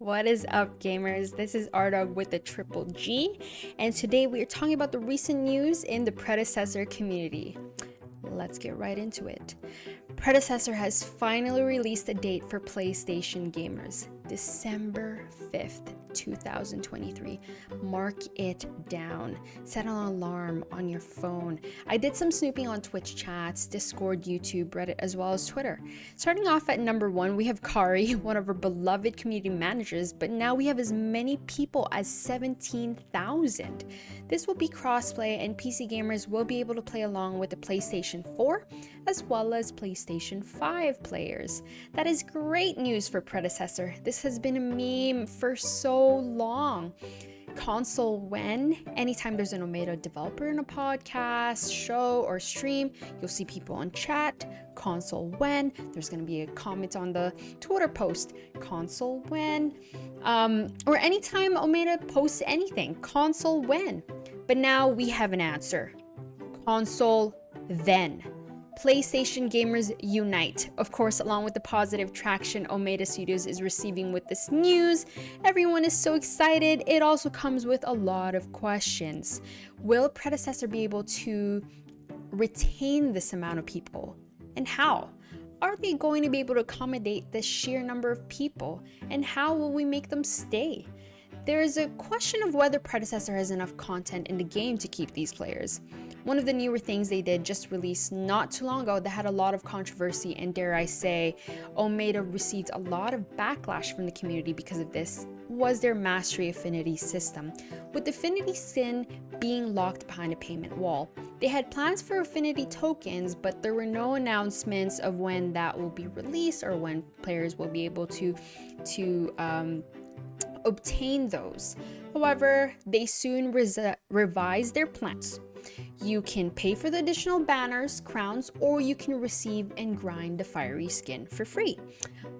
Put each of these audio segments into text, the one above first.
What is up, gamers? This is Rdawggg with the Triple G, and today we are talking about the recent news in the Predecessor community. Let's get right into it. Predecessor has finally released a date for PlayStation gamers, December 5th, 2023. Mark it down. Set an alarm on your phone. I did some snooping on Twitch chats, Discord, YouTube, Reddit, as well as Twitter. Starting off at number 1, we have Kari, one of our beloved community managers, but now we have as many people as 17,000. This will be crossplay, and PC gamers will be able to play along with the PlayStation 4 as well as PlayStation 5 players. That is great news for Predecessor. This has been a meme for so long. Console when? Anytime there's an OMEDA developer in a podcast, show, or stream, you'll see people on chat. Console when? There's going to be a comment on the Twitter post. Console when? Or anytime OMEDA posts anything. Console when? But now we have an answer. Console then. PlayStation gamers unite. Of course, along with the positive traction OMEDA Studios is receiving with this news, everyone is so excited. It also comes with a lot of questions. Will Predecessor be able to retain this amount of people? And how? Are they going to be able to accommodate the sheer number of people? And how will we make them stay? There is a question of whether Predecessor has enough content in the game to keep these players. One of the newer things they did just released not too long ago that had a lot of controversy, and dare I say, OMEDA received a lot of backlash from the community because of this, was their Mastery Affinity system, with Affinity skin being locked behind a payment wall. They had plans for Affinity tokens, but there were no announcements of when that will be released or when players will be able to obtain those. However, they soon revised their plans. You can pay for the additional banners, crowns, or you can receive and grind the fiery skin for free.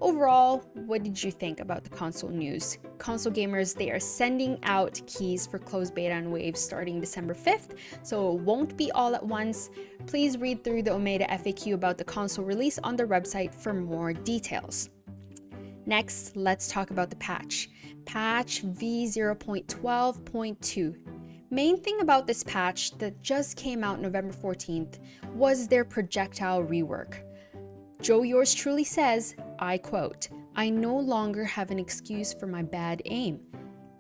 Overall, what did you think about the console news? Console gamers, they are sending out keys for closed beta and waves starting December 5th, so it won't be all at once. Please read through the OMEDA FAQ about the console release on their website for more details. Next, let's talk about the patch. Patch V0.12.2. Main thing about this patch that just came out November 14th was their projectile rework. Joe yours truly says, I quote, "I no longer have an excuse for my bad aim.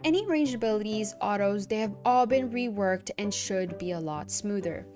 Any ranged abilities, autos, they have all been reworked and should be a lot smoother."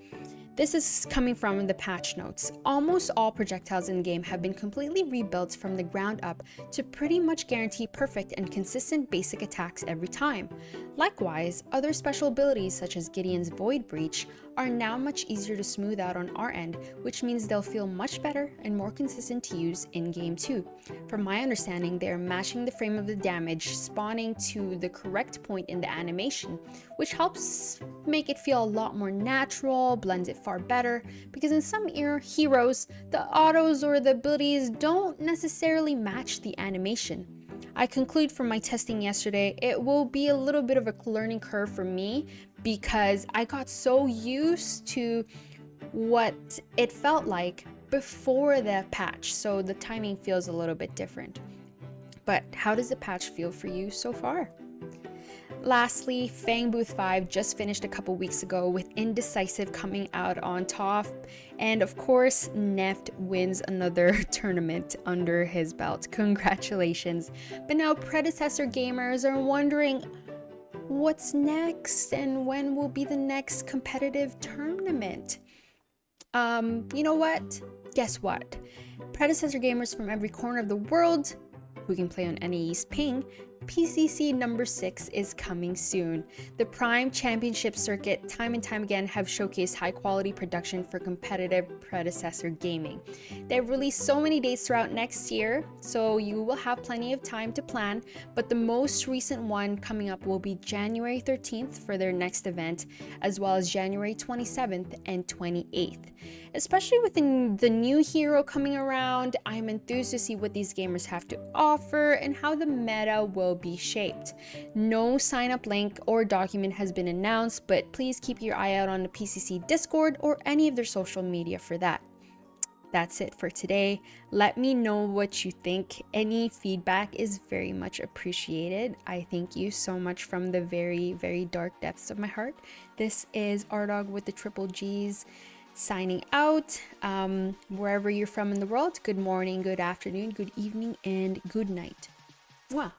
This is coming from the patch notes. Almost all projectiles in the game have been completely rebuilt from the ground up to pretty much guarantee perfect and consistent basic attacks every time. Likewise, other special abilities such as Gideon's Void Breach are now much easier to smooth out on our end, which means they'll feel much better and more consistent to use in-game too. From my understanding, they are matching the frame of the damage spawning to the correct point in the animation, which helps make it feel a lot more natural, blends it far better, because in some heroes, the autos or the abilities don't necessarily match the animation. I conclude from my testing yesterday, it will be a little bit of a learning curve for me because I got so used to what it felt like before the patch, so the timing feels a little bit different. But how does the patch feel for you so far? Lastly, Fang Booth 5 just finished a couple weeks ago with Indecisive coming out on top, and of course, Neft wins another tournament under his belt. Congratulations. But now Predecessor gamers are wondering what's next and when will be the next competitive tournament. You know what? Guess what? Predecessor gamers from every corner of the world who can play on any East ping, PCC number 6 is coming soon. The Prime Championship circuit time and time again have showcased high quality production for competitive Predecessor gaming. They've released so many dates throughout next year, so you will have plenty of time to plan, but the most recent one coming up will be January 13th for their next event, as well as January 27th and 28th. Especially with the new hero coming around, I'm enthused to see what these gamers have to offer and how the meta will be shaped. No sign up link or document has been announced, but please keep your eye out on the PCC Discord or any of their social media for that. That's it for today. Let me know what you think. Any feedback is very much appreciated. I thank you so much from the very, very dark depths of my heart. This is Rdawggg with the triple G's signing out. Wherever you're from in the world, good morning, good afternoon, good evening, and good night. Mwah.